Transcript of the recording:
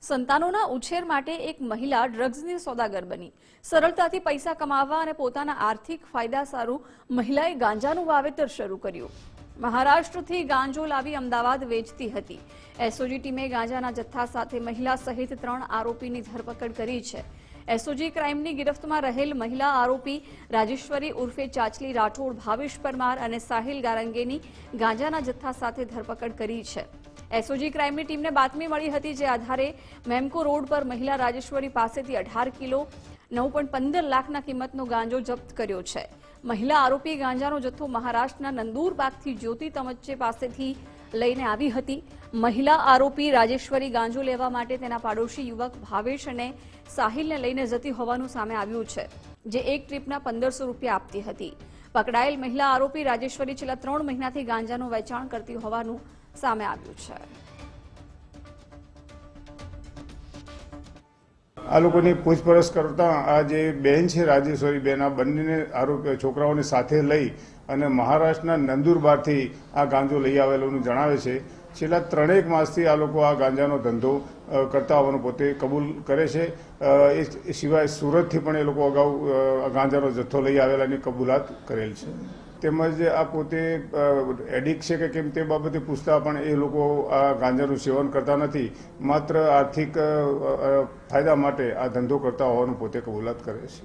સંતાનોના ઉછેર માટે એક મહિલા ડ્રગ્સની સોદાગર બની સરળતાથી પૈસા કમાવવા અને પોતાના આર્થિક ફાયદા સારું મહિલાએ ગાંજાનું વાવેતર શરૂ કર્યું। મહારાષ્ટ્રથી ગાંજો લાવી અમદાવાદ વેચતી હતી। એસઓજી ટીમે ગાંજાના જથ્થા સાથે મહિલા સહિત 3 આરોપીની ધરપકડ કરી છે। એસઓજી ક્રાઇમની ગિરફ્તમાં રહેલ મહિલા આરોપી રાજેશ્વરી ઉર્ફે ચાચલી રાઠોડ, ભાવેશ પરમાર અને સાહિલ ગારંગેની ગાંજાના જથ્થા સાથે ધરપકડ કરી છે। એસઓજી ક્રાઇમની ટીમને બાતમી મળી હતી, જે આધારે મેમકો રોડ પર મહિલા રાજેશ્વરી પાસેથી 18 કિલો 9.15 લાખના કિંમતનો ગાંજો જપ્ત કર્યો છે। મહિલા આરોપી ગાંજાનો જથ્થો મહારાષ્ટ્રના નંદુરબાગથી જ્યોતિ તમચ્ચે પાસેથી લઈને આવી હતી। મહિલા આરોપી રાજેશ્વરી ગાંજો લેવા માટે તેના પાડોશી યુવક ભાવેશ અને સાહિલને લઈને જતી હોવાનું સામે આવ્યું છે, જે એક ટ્રીપના 1500 રૂપિયા આપતી હતી। પકડાયેલ મહિલા આરોપી રાજેશ્વરી છેલ્લા 3 મહિનાથી ગાંજાનું વેચાણ કરતી હોવાનું સામે આવ્યું છે। આ લોકોની પૂછપરછ કરતા આ જે બહેન છે રાજેશ્વરી બેન, આ બંને આરોપી છોકરાઓને સાથે લઈ અને મહારાષ્ટ્રના નંદુરબારથી આ ગાંજો લઈ આવેલું જણાવે છે। છેલ્લા 3 માસથી આ લોકો આ ગાંજાનો ધંધો કરતા હોવાનું પોતે કબૂલ કરે છે। એ સિવાય સુરતથી પણ એ લોકો અગાઉ ગાંજાનો જથ્થો લઈ આવેલાની કબૂલાત કરેલ છે। તેમજ આ પોતે એડિક્ટ છે કે કેમ તે બાબતે પૂછતા પણ એ લોકો આ ગાંજાનું સેવન કરતા નથી, માત્ર આર્થિક ફાયદા માટે આ ધંધો કરતા હોવાનું પોતે કબૂલાત કરે છે।